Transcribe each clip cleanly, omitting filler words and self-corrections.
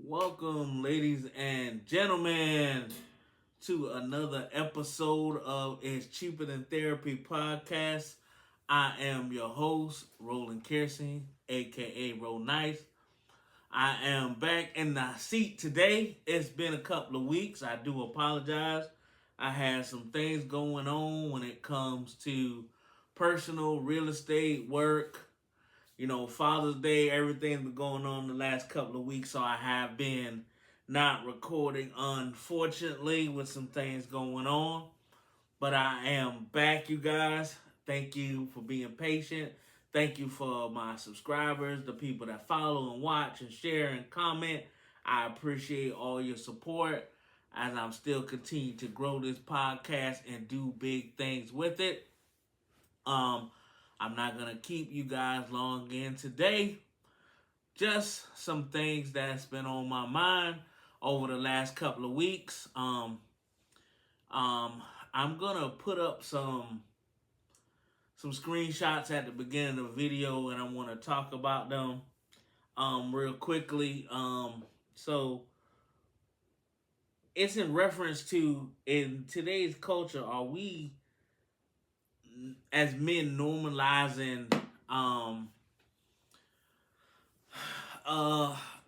Welcome, ladies and gentlemen, to another episode of It's Cheaper Than Therapy podcast. I am your host, Roland Kersing, aka Roll Nice. I am back in the seat today. It's been a couple of weeks. I do apologize. I had some things going on when it comes to personal real estate work. Father's Day, everything's been going on the last couple of weeks, so I have been not recording, unfortunately, with some things going on. But I am back, you guys. Thank you for being patient. Thank you for my subscribers, the people that follow and watch and share and comment. I appreciate all your support as I'm still continuing to grow this podcast and do big things with it. I'm not going to keep you guys long again today. Just some things that's been on my mind over the last couple of weeks. I'm going to put up some screenshots at the beginning of the video, and I want to talk about them real quickly. So it's in reference to, in today's culture, are we as men normalizing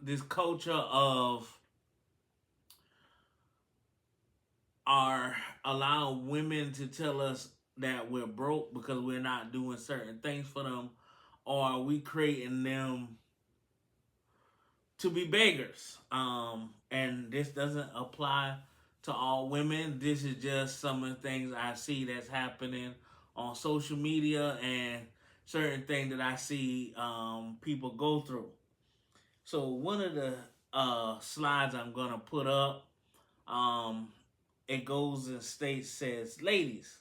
this culture of are allowing women to tell us that we're broke because we're not doing certain things for them, or are we creating them to be beggars? And this doesn't apply to all women. This is just some of the things I see that's happening on social media and certain things that I see people go through. So one of the slides I'm going to put up, it goes and says, ladies,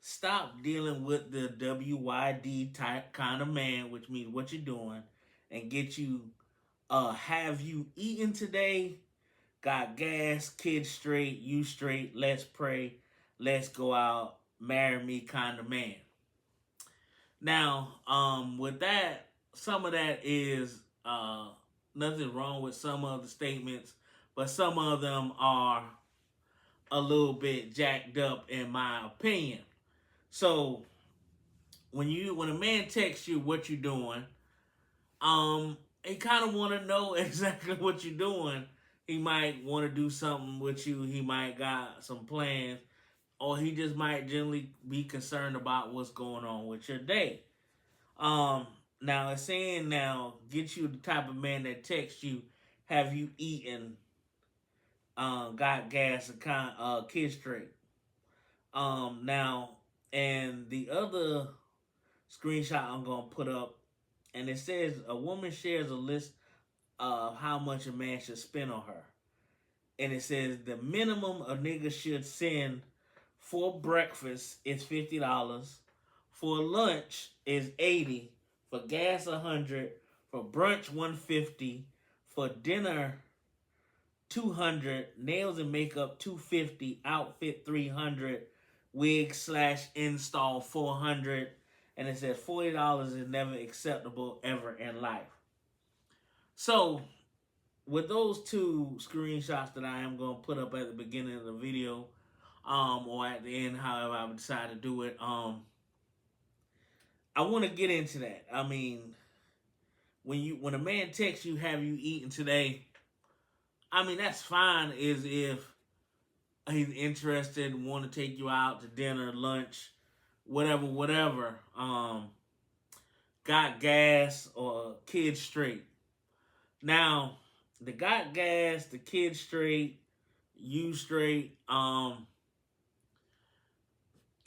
stop dealing with the WYD type kind of man, which means what you're doing, and get you, have you eaten today? Got gas, kids straight, you straight, let's pray, let's go out, marry me kind of man. Now, with that, some of that is nothing wrong with some of the statements, but some of them are a little bit jacked up in my opinion. So when a man texts you what you're doing, he kind of want to know exactly what you're doing. He might want to do something with you. He might got some plans, or he just might generally be concerned about what's going on with your day. Now it's saying get you the type of man that texts you, have you eaten, got gas, and kid straight. Now, and the other screenshot I'm gonna put up, and it says a woman shares a list of how much a man should spend on her, and it says the minimum a nigga should send for breakfast is $50, for lunch is $80, for gas $100, for brunch $150, for dinner $200, nails and makeup $250, outfit $300, wig/install $400, and it says $40 is never acceptable ever in life. So, with those two screenshots that I am going to put up at the beginning of the video, or at the end, however I decide to do it, I want to get into that. I mean, when a man texts you, have you eaten today? I mean, that's fine as if he's interested, want to take you out to dinner, lunch, whatever. Got gas or kids straight. Now, the got gas, the kids straight, you straight.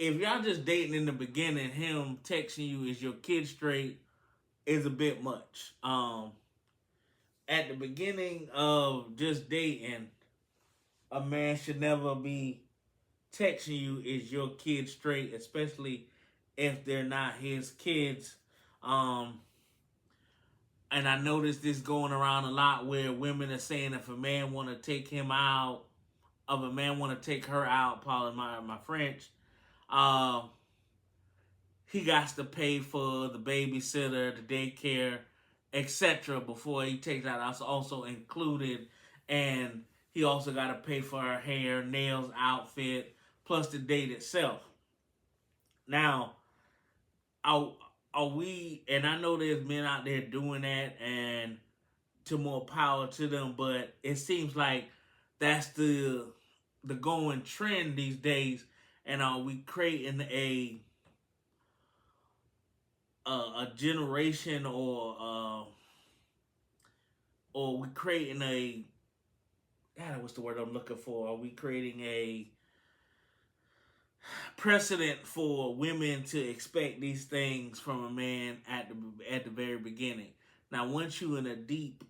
If y'all just dating in the beginning, him texting you is your kid straight is a bit much. At the beginning of just dating, a man should never be texting you is your kid straight, especially if they're not his kids. And I noticed this going around a lot where women are saying if a man want to take him out, if a man want to take her out, pardon my French, he got to pay for the babysitter, the daycare, etc. before he takes out. That's also included and he also got to pay for her hair, nails, outfit, plus the date itself. Now, are, are we, and I know there's men out there doing that, and to more power to them, but it seems like that's the going trend these days. And are we creating a generation, or we creating a, God, what's the word I'm looking for? Are we creating a precedent for women to expect these things from a man at the very beginning? Now, once you in a deep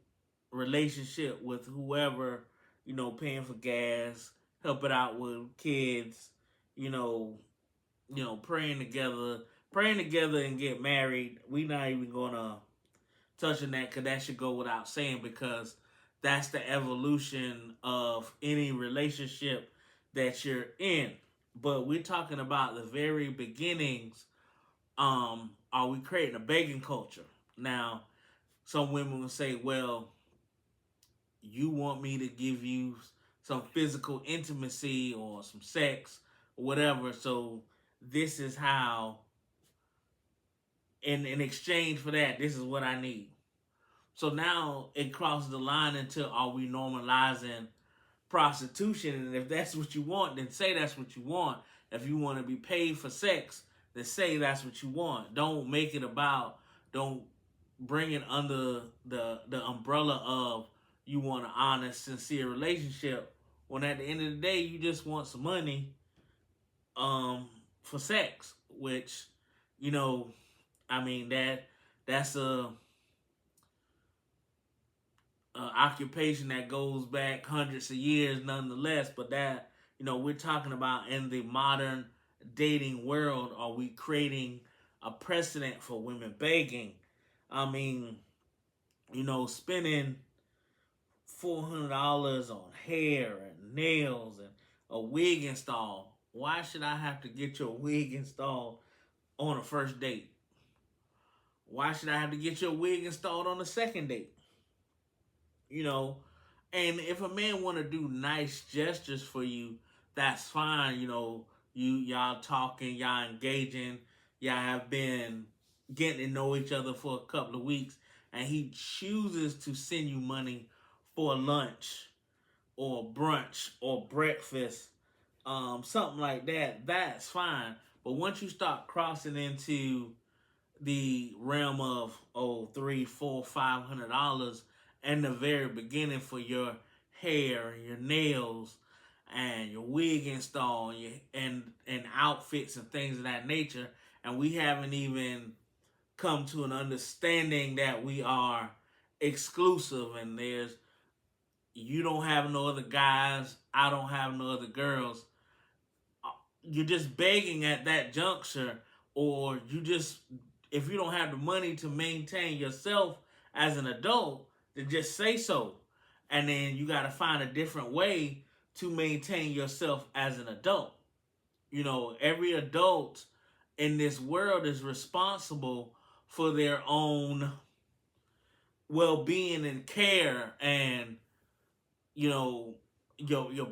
relationship with whoever, paying for gas, helping out with kids, you know, praying together and get married. We not even gonna touch on that because that should go without saying, because that's the evolution of any relationship that you're in. But we're talking about the very beginnings. Are we creating a begging culture? Now, some women will say, well, you want me to give you some physical intimacy or some sex or whatever, so this is how, in exchange for that, this is what I need. So now it crosses the line into, are we normalizing prostitution? And if that's what you want, then say that's what you want. If you want to be paid for sex, then say that's what you want. Don't make it about, don't bring it under the umbrella of you want an honest, sincere relationship, when at the end of the day you just want some money for sex, which, you know, I mean, that's a occupation that goes back hundreds of years nonetheless. But that, we're talking about in the modern dating world, are we creating a precedent for women begging? I mean, spending $400 on hair and nails and a wig install. Why should I have to get your wig installed on a first date? Why should I have to get your wig installed on the second date? And if a man want to do nice gestures for you, that's fine. Y'all talking, y'all engaging, y'all have been getting to know each other for a couple of weeks, and he chooses to send you money for lunch or brunch or breakfast, something like that, that's fine. But once you start crossing into the realm of, $3, $4, $500 in the very beginning for your hair and your nails and your wig install and outfits and things of that nature, and we haven't even come to an understanding that we are exclusive, and there's, you don't have no other guys, I don't have no other girls, you're just begging at that juncture, or you just, if you don't have the money to maintain yourself as an adult, then just say so. And then you got to find a different way to maintain yourself as an adult. Every adult in this world is responsible for their own well-being and care, and your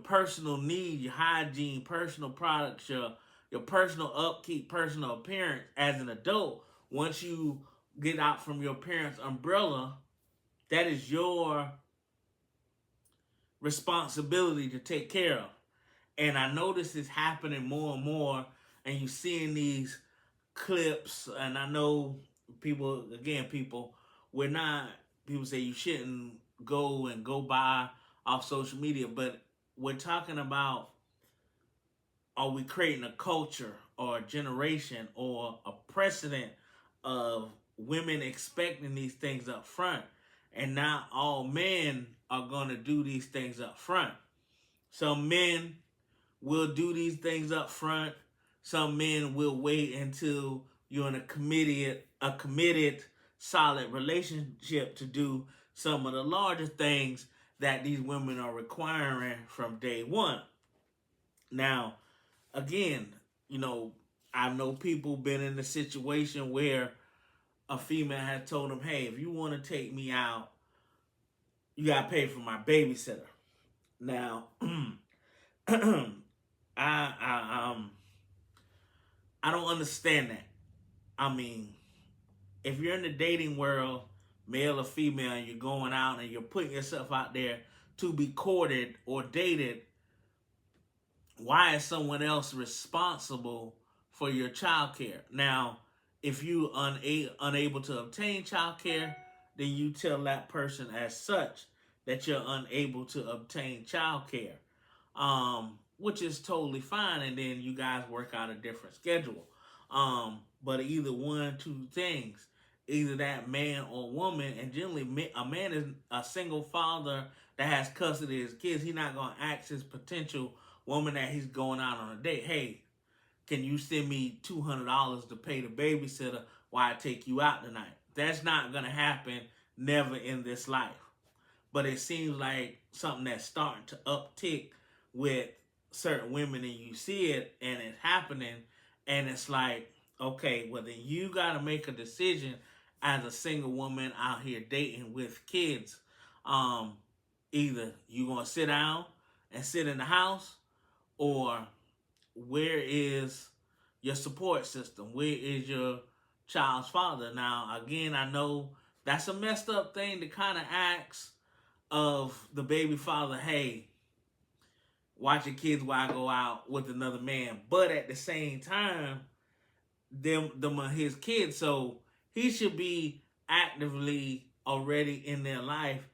personal need, your hygiene, personal products, your personal upkeep, personal appearance as an adult. Once you get out from your parents' umbrella, that is your responsibility to take care of. And I know this is happening more and more, and you're seeing these clips, and I know people, we're not, people say you shouldn't go buy off social media, but we're talking about, are we creating a culture or a generation or a precedent of women expecting these things up front? And not all men are going to do these things up front. Some men will do these things up front. Some men will wait until you're in a committed, solid relationship to do some of the larger things that these women are requiring from day one. Now, again, I know people been in a situation where a female had told them, hey, if you want to take me out, you got to pay for my babysitter. Now, I, I don't understand that. I mean, if you're in the dating world, male or female, and you're going out and you're putting yourself out there to be courted or dated, why is someone else responsible for your child care? Now, if you unable to obtain child care, then you tell that person as such that you're unable to obtain child care, which is totally fine, and then you guys work out a different schedule. But either one, two things, either that man or woman, and generally a man is a single father that has custody of his kids. He's not gonna ask his potential woman that he's going out on a date, hey, can you send me $200 to pay the babysitter while I take you out tonight? That's not gonna happen, never in this life. But it seems like something that's starting to uptick with certain women, and you see it and it's happening, and it's like, okay, well then you gotta make a decision as a single woman out here dating with kids. Um, Either you gonna sit down and sit in the house, or where is your support system? Where is your child's father? Now, again, I know that's a messed up thing to kind of ask of the baby father, hey, watch your kids while I go out with another man. But at the same time, them are his kids, so he should be actively already in their life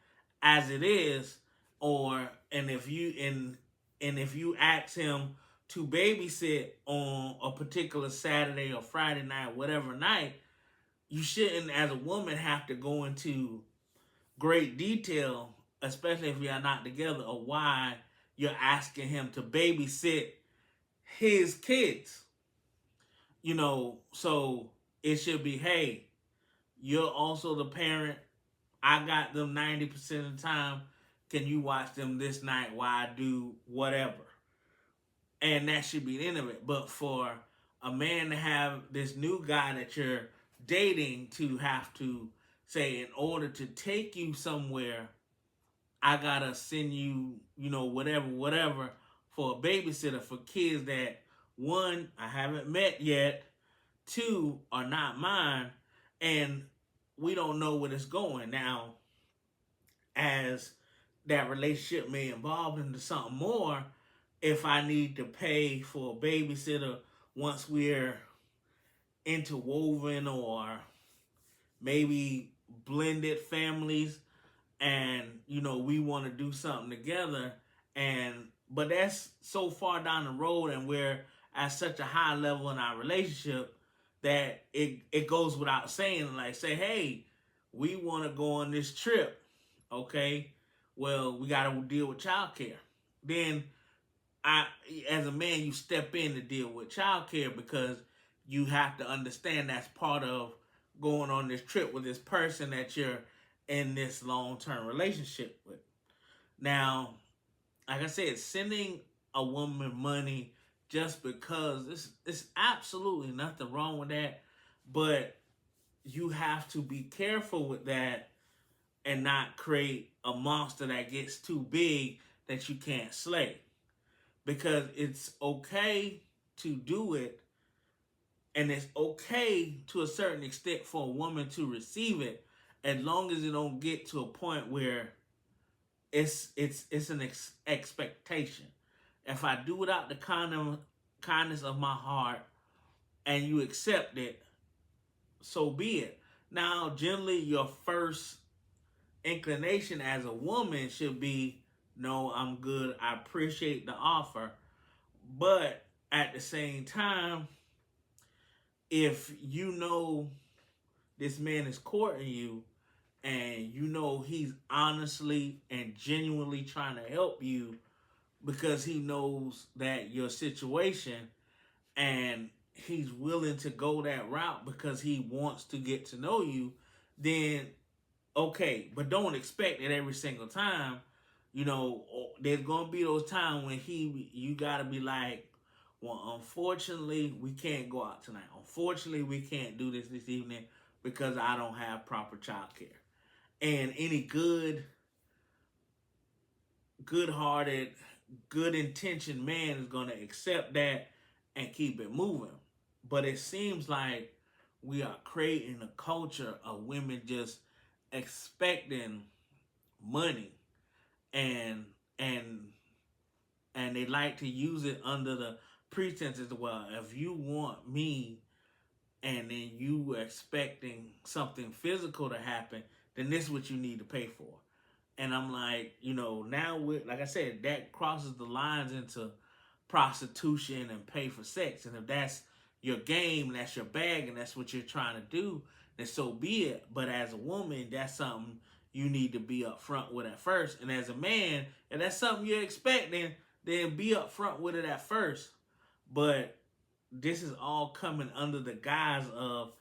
as it is. Or and if you ask him to babysit on a particular Saturday or Friday night, whatever night, you shouldn't, as a woman, have to go into great detail, especially if you're not together, of why you're asking him to babysit his kids. So it should be, hey, you're also the parent. I got them 90% of the time. Can you watch them this night while I do whatever? And that should be the end of it. But for a man to have this new guy that you're dating to have to say, in order to take you somewhere, I gotta send you, whatever, for a babysitter for kids that, one, I haven't met yet, two, are not mine, and we don't know where it's going. Now, as that relationship may evolve into something more, if I need to pay for a babysitter once we're interwoven, or maybe blended families, and we want to do something together, but that's so far down the road, and we're at such a high level in our relationship that it goes without saying, like, say, hey, we want to go on this trip. Okay, well, we got to deal with childcare. Then as a man, you step in to deal with childcare, because you have to understand that's part of going on this trip with this person that you're in this long-term relationship with. Now, like I said, sending a woman money just because, it's absolutely nothing wrong with that, but you have to be careful with that and not create a monster that gets too big that you can't slay. Because it's okay to do it, and it's okay to a certain extent for a woman to receive it, as long as it don't get to a point where it's an expectation. If I do it out the kindness of my heart and you accept it, so be it. Now, generally, your first inclination as a woman should be, no, I'm good, I appreciate the offer. But at the same time, if you know this man is courting you, and he's honestly and genuinely trying to help you because he knows that your situation, and he's willing to go that route because he wants to get to know you, then okay. But don't expect it every single time. There's gonna be those times when you gotta be like, well, unfortunately, we can't go out tonight. Unfortunately, we can't do this evening because I don't have proper childcare. And any good good-hearted, good-intentioned man is going to accept that and keep it moving. But it seems like we are creating a culture of women just expecting money, and and and they like to use it under the pretense as well. If you want me and then you were expecting something physical to happen, then this is what you need to pay for. And I'm like, now with, like I said, that crosses the lines into prostitution and pay for sex. And if that's your game, that's your bag, and that's what you're trying to do, then so be it. But as a woman, that's something you need to be upfront with at first. And as a man, if that's something you're expecting, then be upfront with it at first. But this is all coming under the guise of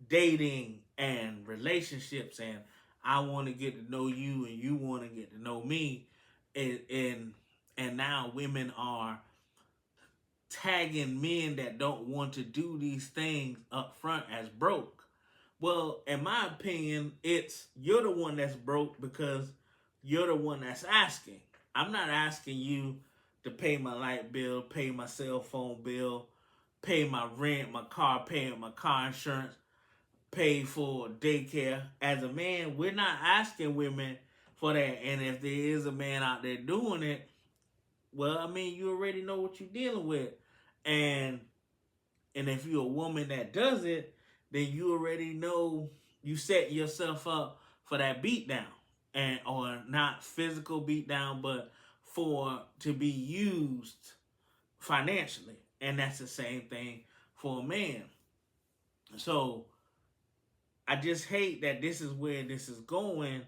dating and relationships, and I want to get to know you and you want to get to know me, and now women are tagging men that don't want to do these things up front as broke. Well, in my opinion, it's you're the one that's broke because you're the one that's asking. I'm not asking you to pay my light bill, pay my cell phone bill, pay my rent, my car payment, my car insurance, pay for daycare. As a man, we're not asking women for that. And if there is a man out there doing it, well, I mean, you already know what you're dealing with. And and if you're a woman that does it, then you already know you set yourself up for that beatdown. And or not physical beatdown, but for to be used financially. And that's the same thing for a man. So I just hate that this is where this is going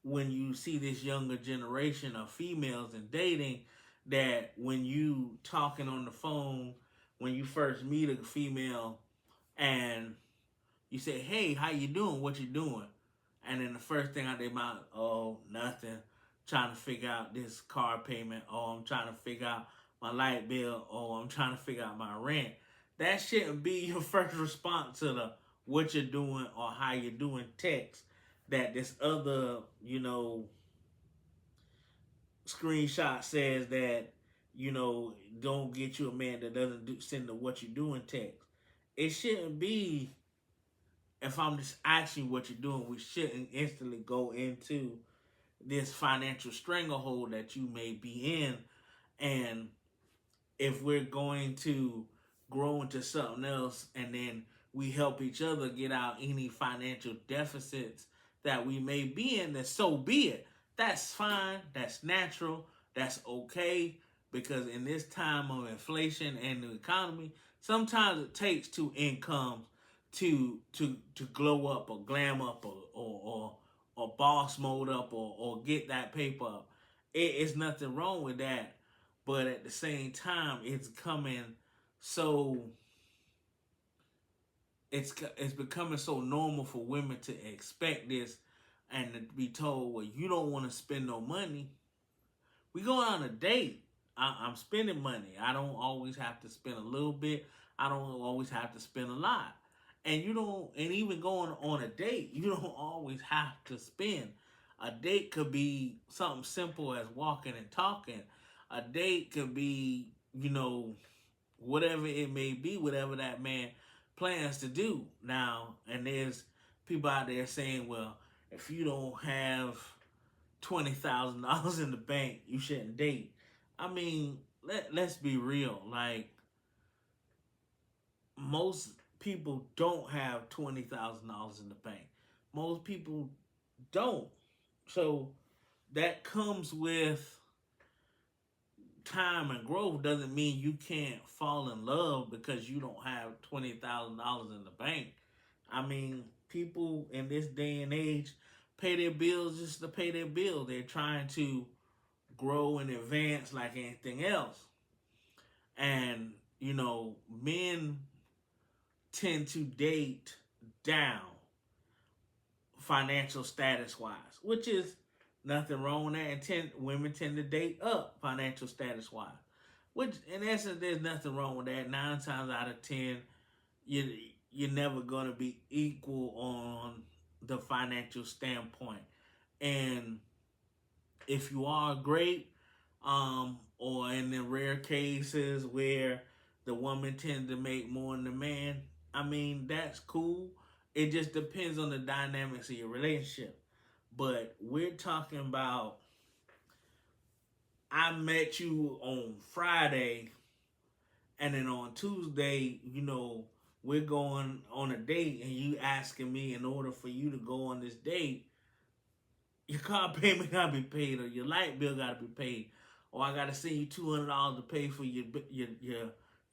when you see this younger generation of females and dating, that when you talking on the phone, when you first meet a female and you say, hey, how you doing? What you doing? And then the first thing out their mouth, oh, nothing. Trying to figure out this car payment. Oh, I'm trying to figure out my light bill. Oh, I'm trying to figure out my rent. That shouldn't be your first response to the what you're doing or how you're doing text. That this other, screenshot says that, don't get you a man that doesn't send the what you doing text. It shouldn't be, if I'm just asking you what you're doing, we shouldn't instantly go into this financial stranglehold that you may be in. And if we're going to grow into something else and then we help each other get out any financial deficits that we may be in, then so be it. That's fine. That's natural. That's okay. Because in this time of inflation and the economy, sometimes it takes two incomes to glow up or glam up or boss mode up or get that paper up. It's nothing wrong with that. But at the same time, it's coming so it's becoming so normal for women to expect this and to be told, well, you don't want to spend no money. We go on a date. I'm spending money. I don't always have to spend a little bit. I don't always have to spend a lot. And you don't, and even going on a date, you don't always have to spend. A date could be something simple as walking and talking. A date could be, whatever it may be, whatever that man plans to do. Now, and there's people out there saying, well, if you don't have $20,000 in the bank, you shouldn't date. I mean, let's be real. Like, most people don't have $20,000 in the bank. Most people don't. So that comes with time and growth. Doesn't mean you can't fall in love because you don't have $20,000 in the bank. I mean, people in this day and age pay their bills just to pay their bill. They're trying to grow and advance like anything else. And, men tend to date down financial status wise, which is nothing wrong with that. And women tend to date up financial status wise, which in essence, there's nothing wrong with that. 9 times out of 10, you're never going to be equal on the financial standpoint. And if you are, great. or in the rare cases where the woman tends to make more than the man. I mean, that's cool. It just depends on the dynamics of your relationship. But we're talking about I met you on Friday, and then on Tuesday, we're going on a date, and you asking me in order for you to go on this date, your car payment gotta be paid, or your light bill gotta be paid, or I gotta send you $200 to pay for your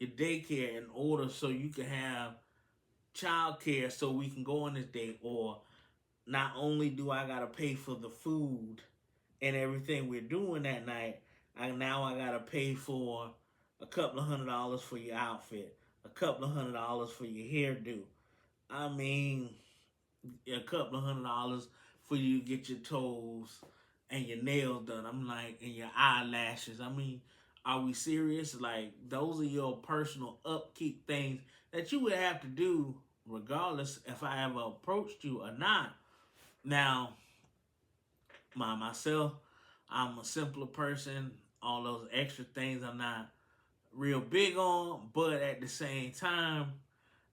daycare in order so you can have child care so we can go on this date, or not only do I gotta pay for the food and everything we're doing that night, I gotta pay for a couple of $100 for your outfit, a couple of $100 for your hairdo. I mean, a couple of $100 for you to get your toes and your nails done. I'm like, and your eyelashes. I mean, are we serious? Like, those are your personal upkeep things that you would have to do regardless if I ever approached you or not. Now, myself, I'm a simpler person. All those extra things I'm not real big on, but at the same time,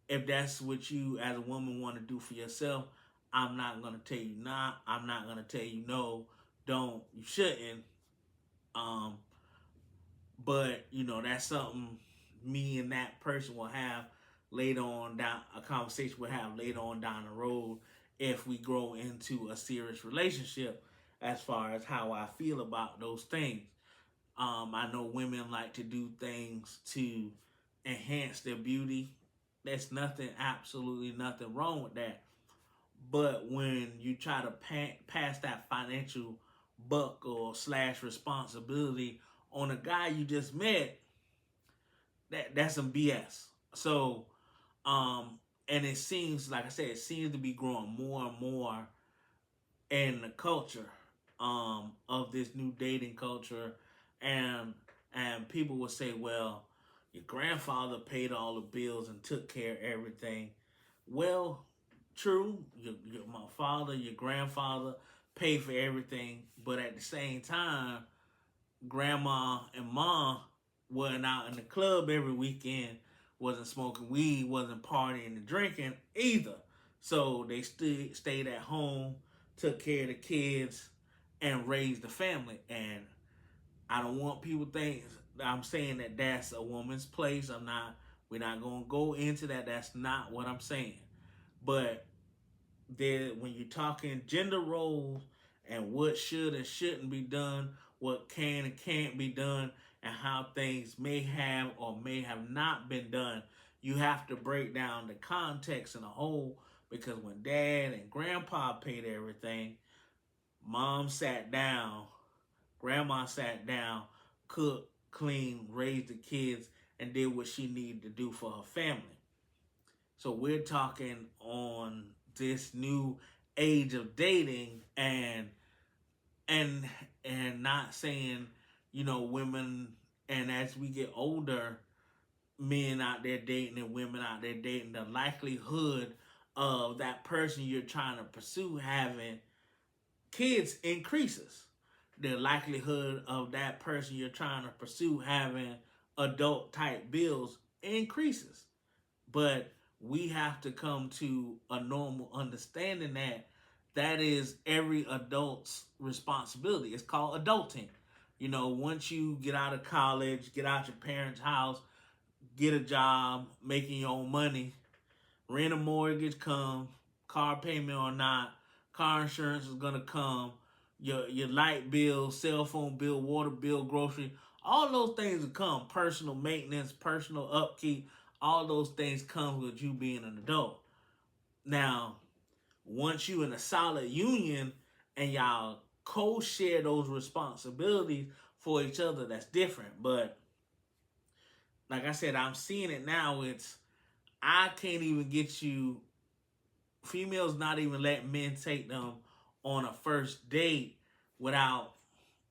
if that's what you as a woman want to do for yourself, I'm not gonna tell you not. I'm not gonna tell you no. Don't. You shouldn't. Um, but that's something me and that person will have later on down a conversation we'll have later on down the road if we grow into a serious relationship as far as how I feel about those things. I know women like to do things to enhance their beauty. There's absolutely nothing wrong with that. But when you try to pass that financial buck or slash responsibility on a guy you just met, that's some BS. So, and it seems, like I said, it seems to be growing more and more in the culture, of this new dating culture, and people will say, well, your grandfather paid all the bills and took care of everything. Well, true, my father, your grandfather paid for everything, but at the same time, grandma and mom wasn't out in the club every weekend, wasn't smoking weed, wasn't partying and drinking either. So they stayed at home, took care of the kids, and raised the family. And I don't want people to think I'm saying that that's a woman's place. I'm not. We're not gonna go into that. That's not what I'm saying. But when you're talking gender roles and what should and shouldn't be done, what can and can't be done, and how things may have or may have not been done, you have to break down the context in a whole. Because when dad and grandpa paid everything, mom sat down, grandma sat down, cooked, cleaned, raised the kids, and did what she needed to do for her family. So we're talking on this new age of dating, and not saying, women, and as we get older, men out there dating and women out there dating, the likelihood of that person you're trying to pursue having kids increases. The likelihood of that person you're trying to pursue having adult type bills increases. But we have to come to a normal understanding that that is every adult's responsibility. It's called adulting. Once you get out of college, get out your parents' house, get a job, making your own money, rent a mortgage come, car payment or not, car insurance is gonna come, your light bill, cell phone bill, water bill, grocery, all those things will come. Personal maintenance, personal upkeep, all those things come with you being an adult. Now, once you in a solid union and y'all co-share those responsibilities for each other, that's different. But like I said, I'm seeing it now. I can't even get you, females not even letting men take them on a first date without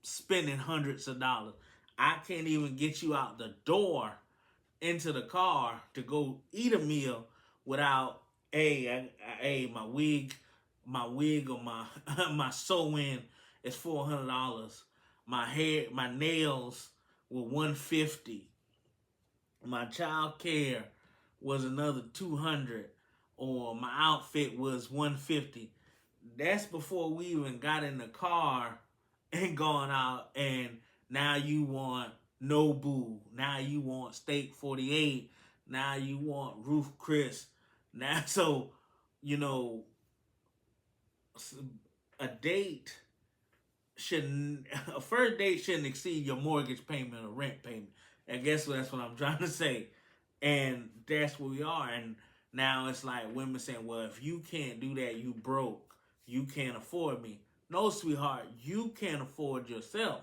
spending hundreds of dollars. I can't even get you out the door into the car to go eat a meal without my wig or my my sew-in is $400. my nails were 150. My child care was another 200, or my outfit was 150. That's before we even got in the car and gone out, and now you want Nobu, now you want Steak 48, now you want Roof Chris. Now, so, you know, a date shouldn't, a first date shouldn't exceed your mortgage payment or rent payment. I guess that's what I'm trying to say. And that's where we are. And now it's like women saying, well, if you can't do that, you broke. You can't afford me. No, sweetheart, you can't afford yourself.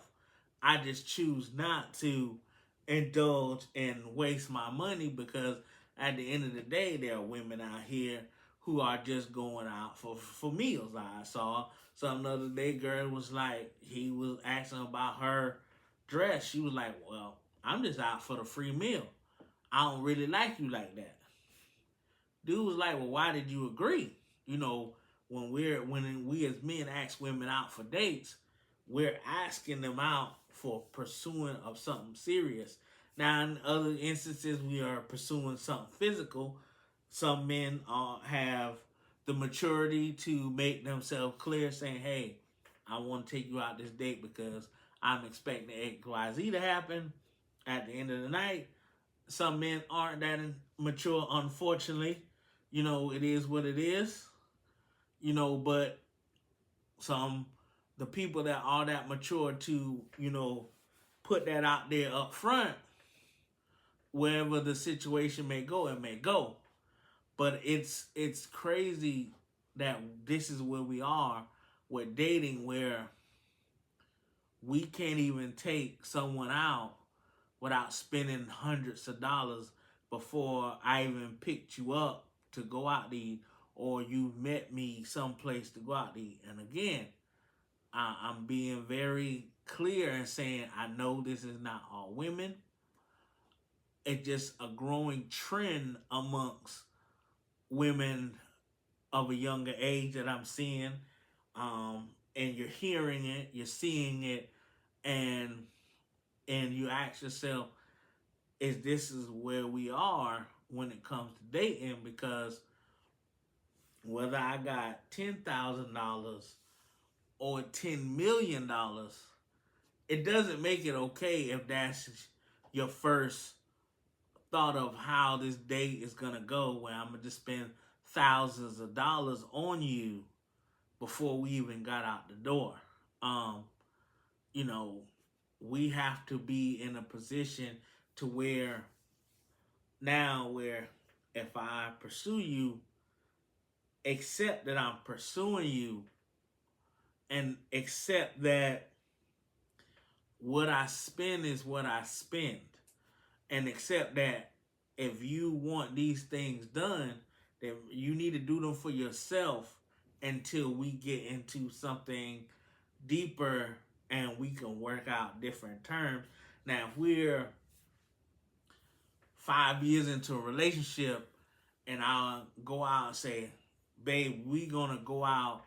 I just choose not to indulge and waste my money, because at the end of the day, there are women out here who are just going out for meals. I saw some other day, girl was like, he was asking about her dress. She was like, well, I'm just out for the free meal. I don't really like you like that. Dude was like, well, why did you agree? You know, when we as men ask women out for dates, we're asking them out for pursuing of something serious. Now, in other instances, we are pursuing something physical. Some men have the maturity to make themselves clear, saying, hey, I want to take you out this date because I'm expecting X, Y, Z to happen at the end of the night. Some men aren't that mature, unfortunately. You know, it is what it is. You know, but the people that are that mature to, you know, put that out there up front, wherever the situation may go, it may go. But it's crazy that this is where we are with dating, where we can't even take someone out without spending hundreds of dollars before I even picked you up to go out to eat, or you met me someplace to go out to eat. And again, I'm being very clear and saying I know this is not all women. It's just a growing trend amongst women of a younger age that I'm seeing. And you're hearing it, you're seeing it, and you ask yourself, this is where we are when it comes to dating? Because whether I got $10,000 or $10 million, it doesn't make it okay if that's your first thought of how this date is gonna go, where I'm gonna just spend thousands of dollars on you before we even got out the door. You know, we have to be in a position to where if I pursue you, accept that I'm pursuing you, and accept that what I spend is what I spend, and accept that if you want these things done, then you need to do them for yourself until we get into something deeper and we can work out different terms. Now, if we're 5 years into a relationship and I'll go out and say, babe, we gonna go out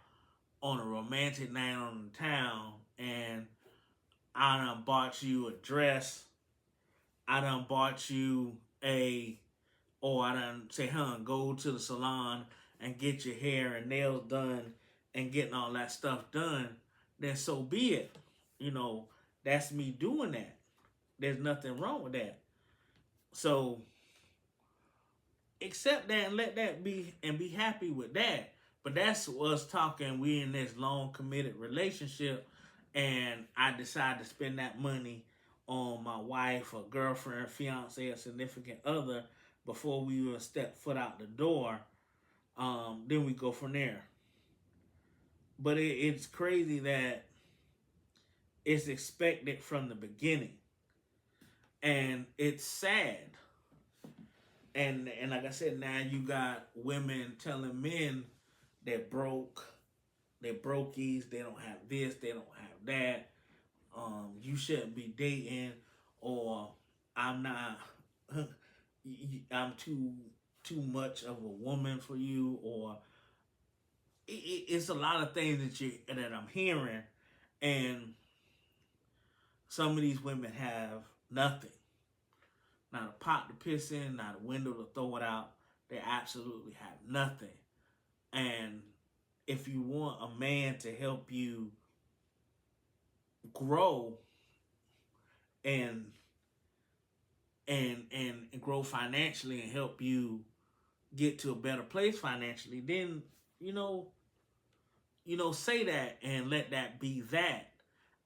on a romantic night on the town, and I done bought you a dress, I done bought you or I done say, go to the salon and get your hair and nails done and getting all that stuff done, then so be it. You know, that's me doing that. There's nothing wrong with that. So accept that and let that be, and be happy with that. But that's us talking, we in this long committed relationship, and I decide to spend that money on my wife or girlfriend, fiance, or significant other before we even step foot out the door. Then we go from there. But it's crazy that it's expected from the beginning, and it's sad. And like I said, now you got women telling men they're broke, they're brokies, they don't have this, they don't have that. You shouldn't be dating, or I'm not. I'm too much of a woman for you, or it's a lot of things that I'm hearing, and some of these women have nothing. Not a pot to piss in, not a window to throw it out. They absolutely have nothing. And if you want a man to help you grow and and grow financially and help you get to a better place financially, then you know say that and let that be that,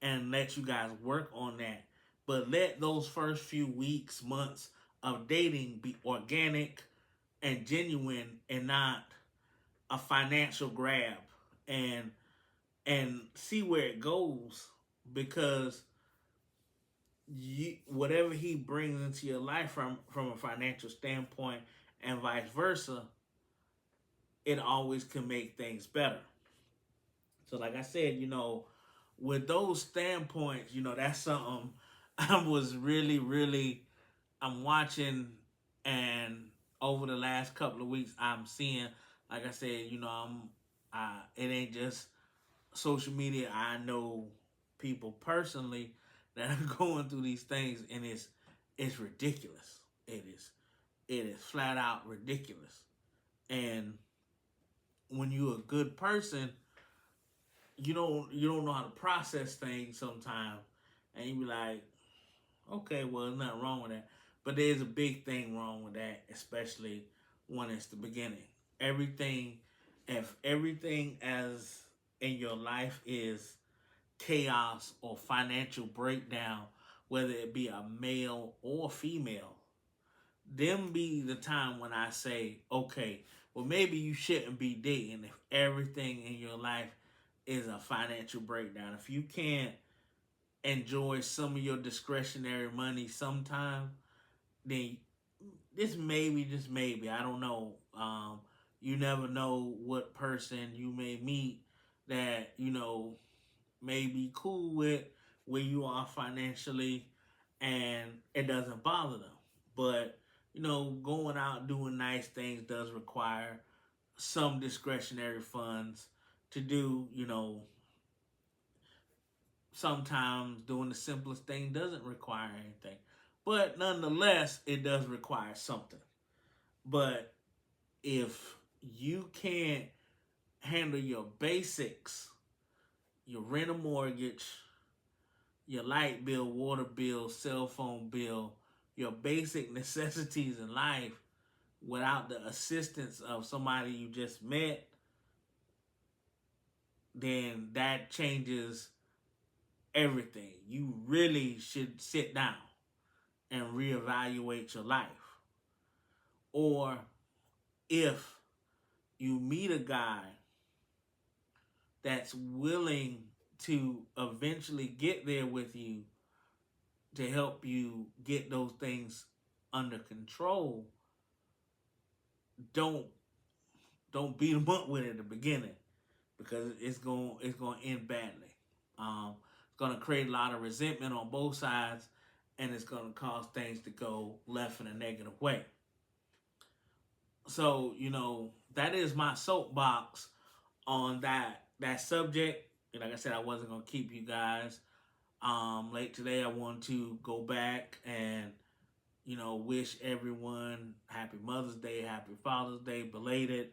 and let you guys work on that. But let those first few weeks, months of dating be organic and genuine, and not a financial grab, and see where it goes. Because whatever he brings into your life from a financial standpoint and vice versa, it always can make things better. So like I said, with those standpoints, that's something I was really I'm watching. And over the last couple of weeks I'm seeing, like I said, it ain't just social media. I know people personally that are going through these things, and it's ridiculous. It is flat out ridiculous. And when you're a good person, you don't know how to process things sometimes, and you be like, okay, well, there's nothing wrong with that. But there's a big thing wrong with that, especially when it's the beginning. Everything, if everything as in your life is chaos or financial breakdown, whether it be a male or female, then be the time when I say, okay, well, maybe you shouldn't be dating if everything in your life is a financial breakdown. If you can't enjoy some of your discretionary money sometime, then just maybe, I don't know. You never know what person you may meet that, may be cool with where you are financially, and it doesn't bother them. But, going out doing nice things does require some discretionary funds to do, sometimes doing the simplest thing doesn't require anything. But nonetheless, it does require something. But if you can't handle your basics, your rent a mortgage, your light bill, water bill, cell phone bill, your basic necessities in life without the assistance of somebody you just met, then that changes everything. You really should sit down and reevaluate your life. Or if you meet a guy that's willing to eventually get there with you to help you get those things under control, don't beat them up with it at the beginning, because it's going to end badly. It's going to create a lot of resentment on both sides, and it's going to cause things to go left in a negative way. So, that is my soapbox on that subject. And like I said, I wasn't going to keep you guys late today. I want to go back and, wish everyone happy Mother's Day, happy Father's Day, belated.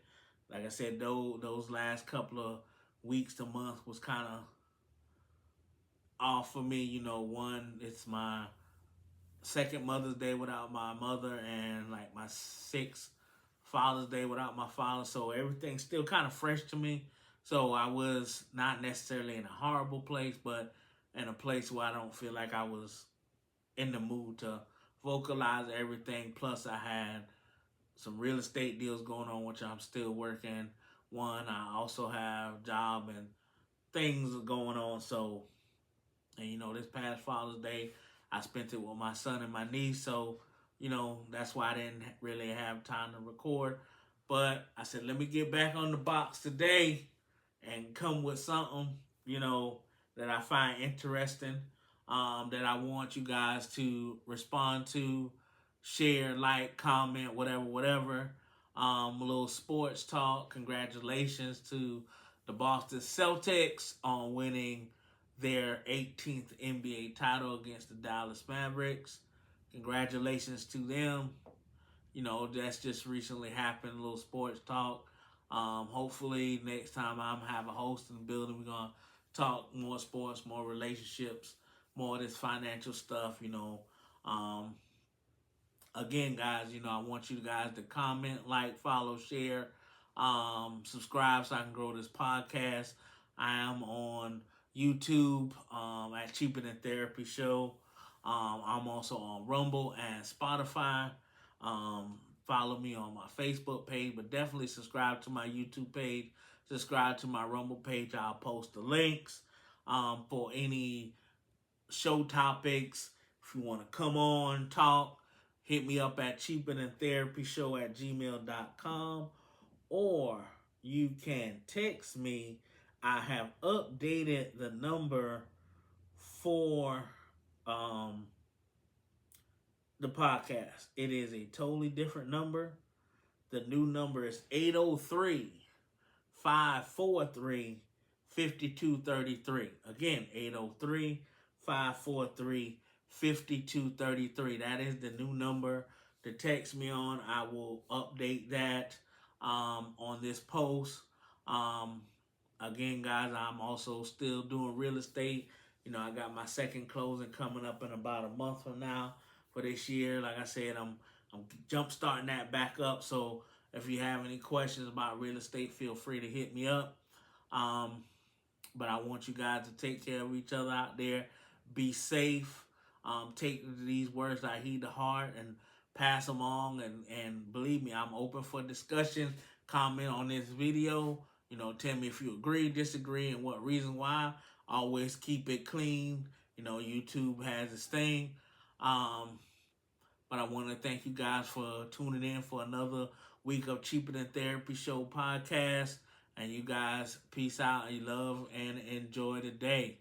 Like I said, those last couple of weeks to months was kind of off for me. One, it's my second Mother's Day without my mother, and like my sixth Father's Day without my father. So everything's still kind of fresh to me. So I was not necessarily in a horrible place, but in a place where I don't feel like I was in the mood to vocalize everything. Plus, I had some real estate deals going on, which I'm still working. One, I also have job and things going on. So, and this past Father's Day, I spent it with my son and my niece. So, that's why I didn't really have time to record. But I said, let me get back on the box today and come with something, that I find interesting, that I want you guys to respond to, share, like, comment, whatever. A little sports talk. Congratulations to the Boston Celtics on winning their 18th NBA title against the Dallas Mavericks. Congratulations to them. You know, that's just recently happened, a little sports talk. Hopefully next time I'm have a host in the building, we're gonna talk more sports, more relationships, more of this financial stuff, you know. Um, Again, guys, you know, I want you guys to comment, like, follow, share, subscribe so I can grow this podcast. I am on YouTube at Cheaper Than Therapy Show. I'm also on Rumble and Spotify. Follow me on my Facebook page, but definitely subscribe to my YouTube page. Subscribe to my Rumble page. I'll post the links for any show topics. If you want to come on, talk, hit me up at cheaperthantherapyshow@gmail.com, or you can text me. I have updated the number for the podcast. It is a totally different number. The new number is 803-543-5233. Again, 803-543-5233. That is the new number to text me on. I will update that on this post. Again, guys, I'm also still doing real estate. You know, I got my second closing coming up in about a month from now for this year. Like I said, I'm jump starting that back up. So if you have any questions about real estate, feel free to hit me up. But I want you guys to take care of each other out there. Be safe. Take these words I heed to heart and pass them on. And believe me, I'm open for discussion. Comment on this video. You know, tell me if you agree, disagree, and what reason why. Always keep it clean. You know, YouTube has its thing. But I want to thank you guys for tuning in for another week of Cheaper Than Therapy Show podcast. And you guys, peace out and love and enjoy the day.